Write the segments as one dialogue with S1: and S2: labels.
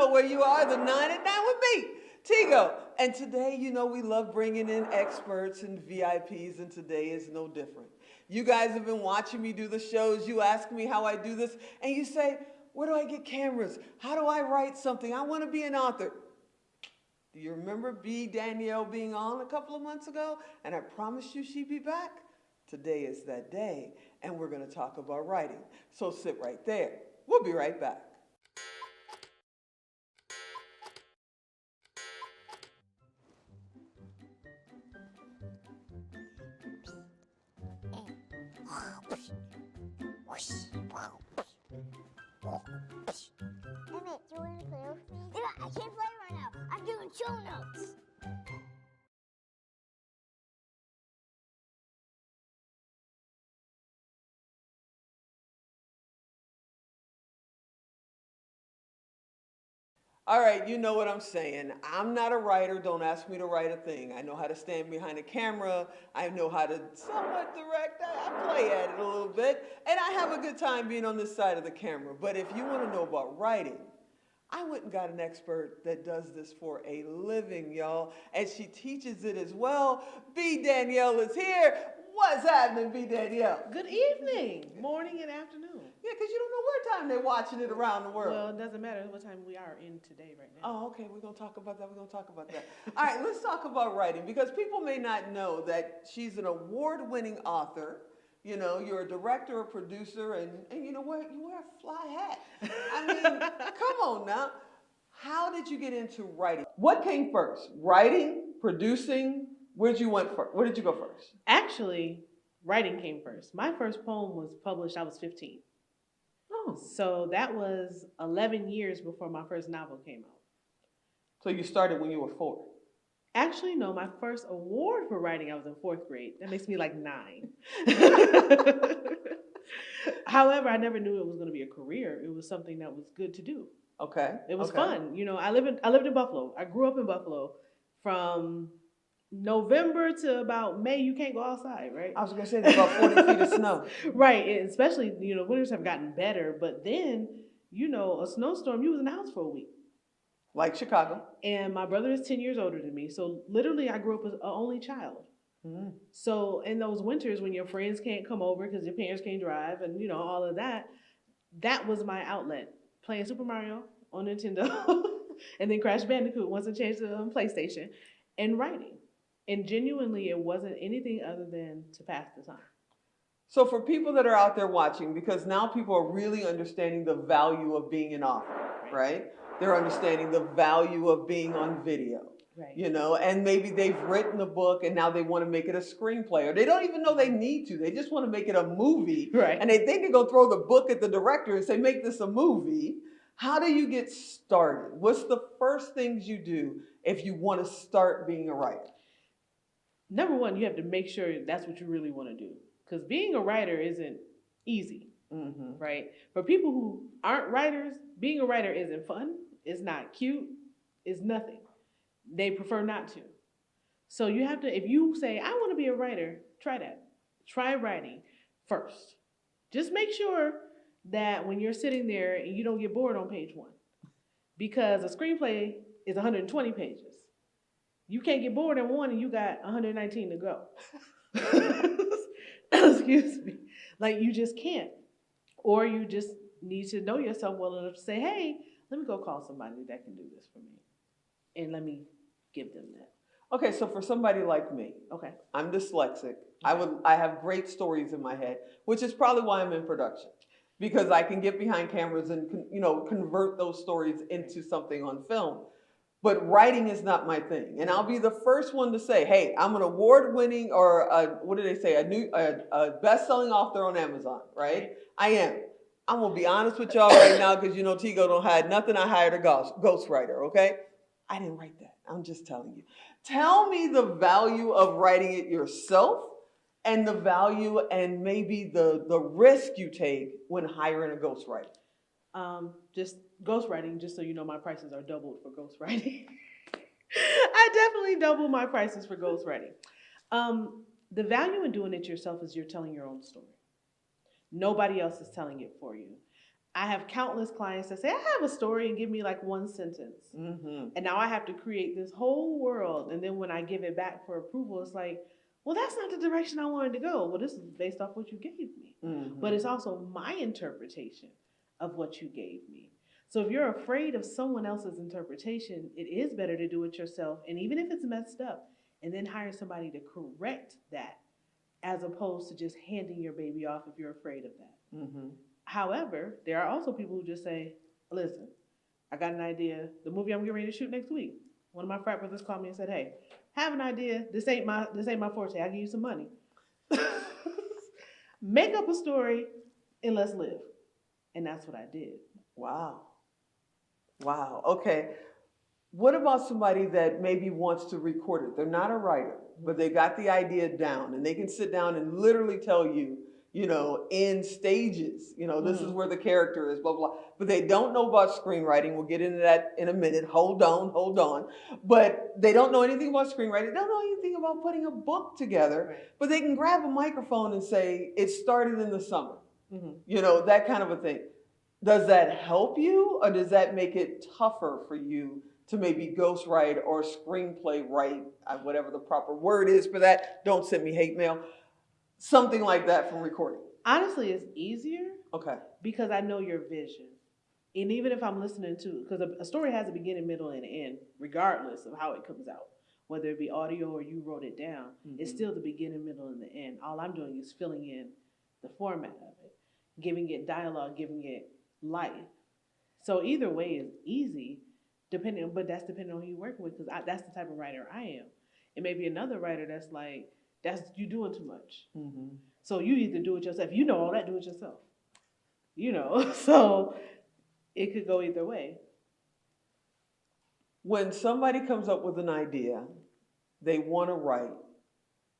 S1: know where you are, the 9 at 9 with me, Tigo. And today, we love bringing in experts and VIPs, and today is no different. You guys have been watching me do the shows. You ask me how I do this, and you say, where do I get cameras? How do I write something? I want to be an author. Do you remember Danielle being on a couple of months ago? And I promised you she'd be back. Today is that day, and we're going to talk about writing. So sit right there. We'll be right back.
S2: Emmett, do you want to play with me? Yeah, I can't play right now. I'm doing show notes.
S1: All right, you know what I'm saying. I'm not a writer. Don't ask me to write a thing. I know how to stand behind a camera. I know how to somewhat direct. I play at it a little bit. And I have a good time being on this side of the camera. But if you want to know about writing, I went and got an expert that does this for a living, y'all. And she teaches it as well. Danielle is here. What's happening, Danielle?
S3: Good evening, morning and afternoon.
S1: Yeah, because you don't know what time they're watching it around the world.
S3: Well, it doesn't matter what time we are in today right now.
S1: Oh, okay, we're going to talk about that. All right, let's talk about writing, because people may not know that she's an award-winning author. You're a director, a producer, and you know what? You wear a fly hat. I mean, come on now. How did you get into writing? What came first? Writing, producing? Where did you go first?
S3: Actually, writing came first. My first poem was published, I was 15.
S1: Oh.
S3: So that was 11 years before my first novel came out.
S1: So you started when you were 4?
S3: Actually, no, my first award for writing, I was in 4th grade. That makes me like 9. However, I never knew it was going to be a career. It was something that was good to do.
S1: Okay.
S3: It was fun. I lived in Buffalo. I grew up in Buffalo. From November to about May, you can't go outside, right?
S1: I was going to say there's about 40 feet of snow.
S3: Right. And especially, winters have gotten better. But then, a snowstorm, you was in the house for a week.
S1: Like Chicago.
S3: And my brother is 10 years older than me. So literally, I grew up as an only child. Mm-hmm. So in those winters when your friends can't come over because your parents can't drive and, all of that, that was my outlet. Playing Super Mario on Nintendo and then Crash Bandicoot once it changed to PlayStation, and writing. And genuinely, it wasn't anything other than to pass the time.
S1: So for people that are out there watching, because now people are really understanding the value of being an author, right? They're understanding the value of being on video,
S3: right?
S1: And maybe they've written a book and now they want to make it a screenplay, or they don't even know they need to. They just want to make it a movie,
S3: right?
S1: And they think they go throw the book at the director and say, make this a movie. How do you get started? What's the first things you do if you want to start being a writer?
S3: Number one, you have to make sure that's what you really want to do. Because being a writer isn't easy, mm-hmm. right? For people who aren't writers, being a writer isn't fun. It's not cute. It's nothing. They prefer not to. So you have to, if you say, I want to be a writer, try that. Try writing first. Just make sure that when you're sitting there and you don't get bored on page 1. Because a screenplay is 120 pages. You can't get bored in 1 and you got 119 to go. Excuse me. Like, you just can't. Or you just need to know yourself well enough to say, hey, let me go call somebody that can do this for me. And let me give them that.
S1: Okay, so for somebody like me,
S3: okay,
S1: I'm dyslexic. Okay. I have great stories in my head, which is probably why I'm in production. Because I can get behind cameras and convert those stories into something on film. But writing is not my thing. And I'll be the first one to say, hey, I'm an award-winning, or a best-selling author on Amazon, right? I am. I'm going to be honest with y'all right now, because Tigo don't hide nothing. I hired a ghostwriter, okay? I didn't write that. I'm just telling you. Tell me the value of writing it yourself, and the value and maybe the risk you take when hiring a ghostwriter.
S3: Just ghostwriting, just so you know, my prices are doubled for ghostwriting. I definitely double my prices for ghostwriting. The value in doing it yourself is you're telling your own story. Nobody else is telling it for you. I have countless clients that say, I have a story and give me like one sentence. And now I have to create this whole world. And then when I give it back for approval, it's like, well, that's not the direction I wanted to go. Well, this is based off what you gave me. But it's also my interpretation of what you gave me. So if you're afraid of someone else's interpretation, it is better to do it yourself. And even if it's messed up, and then hire somebody to correct that, as opposed to just handing your baby off if you're afraid of that. However, there are also people who just say, listen, I got an idea. The movie I'm getting ready to shoot next week. One of my frat brothers called me and said, hey, have an idea. This ain't my forte. I'll give you some money. Make up a story and let's live. And that's what I did.
S1: Wow. Okay. What about somebody that maybe wants to record it? They're not a writer, but they got the idea down and they can sit down and literally tell you, in stages, this is where the character is, blah, blah, blah. But they don't know about screenwriting. We'll get into that in a minute. Hold on. But they don't know anything about screenwriting. They don't know anything about putting a book together.
S3: Right.
S1: But they can grab a microphone and say, it started in the summer. That kind of a thing. Does that help you, or does that make it tougher for you to maybe ghostwrite or screenplay write, whatever the proper word is for that? Don't send me hate mail. Something like that from recording.
S3: Honestly, it's easier.
S1: Okay.
S3: Because I know your vision. And even if I'm listening to, because a story has a beginning, middle, and end, regardless of how it comes out, whether it be audio or you wrote it down, it's still the beginning, middle, and the end. All I'm doing is filling in the format of it, giving it dialogue, giving it life. So either way is easy, but that's depending on who you're working with, because that's the type of writer I am. It may be another writer that's like, you doing too much. So you either do it yourself. You know all that, do it yourself. So it could go either way.
S1: When somebody comes up with an idea, they want to write,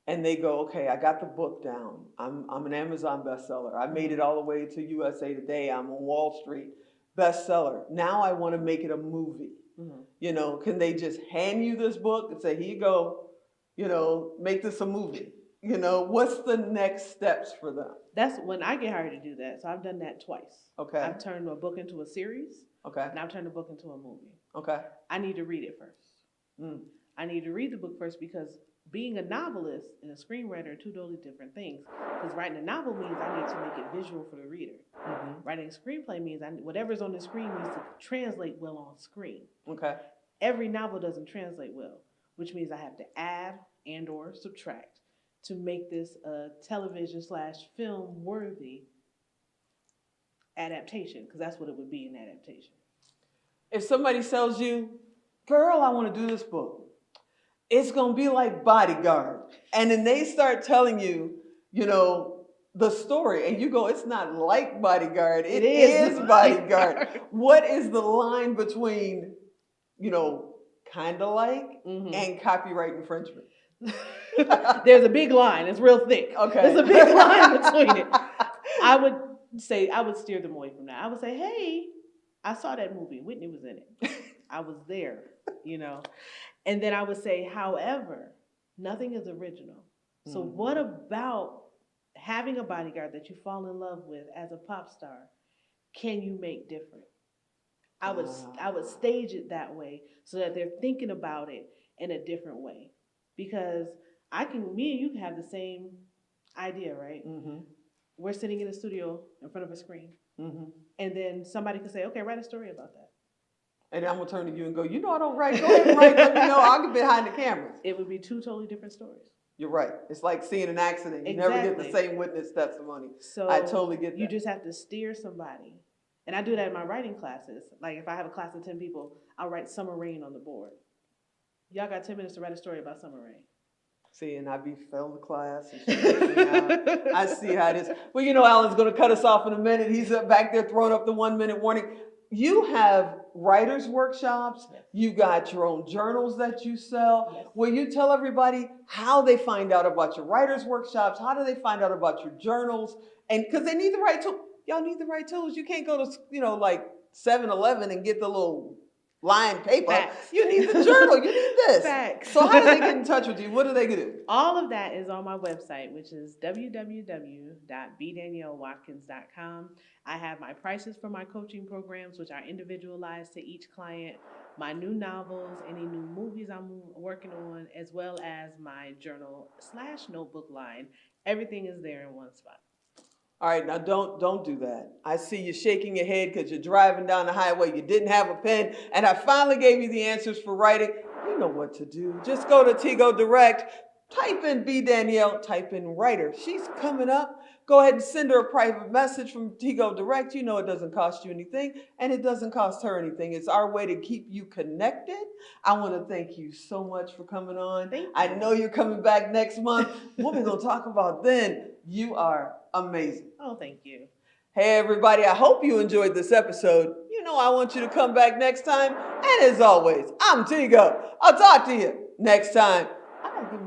S1: and they go, okay, I got the book down. I'm an Amazon bestseller. I made it all the way to USA Today. I'm on Wall Street, bestseller. Now I want to make it a movie. Can they just hand you this book and say, here you go, make this a movie? What's the next steps for them?
S3: That's when I get hired to do that. So I've done that twice.
S1: Okay.
S3: I've turned a book into a series.
S1: Okay.
S3: And I've turned a book into a movie.
S1: Okay.
S3: I need to read it first. I need to read the book first, because being a novelist and a screenwriter are two totally different things. Because writing a novel means I need to make it visual for the reader. Writing a screenplay means whatever's on the screen needs to translate well on screen.
S1: Okay.
S3: Every novel doesn't translate well, which means I have to add and or subtract to make this a television/film worthy adaptation, because that's what it would be, an adaptation.
S1: If somebody tells you, girl, I want to do this book, it's going to be like Bodyguard. And then they start telling you, the story, and you go, it's not like Bodyguard. It is Bodyguard. What is the line between, kind of like and copyright infringement?
S3: There's a big line. It's real thick.
S1: Okay.
S3: There's a big line between it. I would steer them away from that. I would say, hey, I saw that movie. Whitney was in it. I was there, And then I would say, however, nothing is original. So what about having a bodyguard that you fall in love with as a pop star can you make different? I would stage it that way so that they're thinking about it in a different way. Because me and you can have the same idea, right? We're sitting in a studio in front of a screen. And then somebody could say, okay, write a story about that.
S1: And I'm going to turn to you and go, I don't write. Go ahead and write. Let me know. I'll get behind the cameras.
S3: It would be two totally different stories.
S1: You're right. It's like seeing an accident. You never get the same witness testimony. So I totally get that.
S3: You just have to steer somebody. And I do that in my writing classes. Like if I have a class of 10 people, I'll write Summer Rain on the board. Y'all got 10 minutes to write a story about Summer Rain.
S1: See, and I be failing the class. And she takes me out. I see how it is. Well, Alan's going to cut us off in a minute. He's back there throwing up the 1-minute warning. You have writers' workshops.
S3: Yes.
S1: You got your own journals that you sell.
S3: Yes.
S1: Will you tell everybody how they find out about your writers' workshops? How do they find out about your journals? And because they need the right tools. Y'all need the right tools. You can't go to, like 7-Eleven and get the little lined paper.
S3: Facts.
S1: You need the journal. You need this.
S3: Facts.
S1: So how do they get in touch with you? What do they do?
S3: All of that is on my website, which is www.bdaniellewatkins.com. I have my prices for my coaching programs, which are individualized to each client, my new novels, any new movies I'm working on, as well as my journal/notebook line. Everything is there in one spot.
S1: All right, now don't do that. I see you shaking your head because you're driving down the highway. You didn't have a pen, and I finally gave you the answers for writing. You know what to do. Just go to Tigo Direct, type in B Danielle, type in writer. She's coming up. Go ahead and send her a private message from Tigo Direct. You know it doesn't cost you anything, and it doesn't cost her anything. It's our way to keep you connected. I want to thank you so much for coming on.
S3: Thank you.
S1: I know you're coming back next month. What we're going to talk about then, you are amazing.
S3: Oh, thank you.
S1: Hey, everybody, I hope you enjoyed this episode. You know I want you to come back next time. And as always, I'm Tigo. I'll talk to you next time. I don't give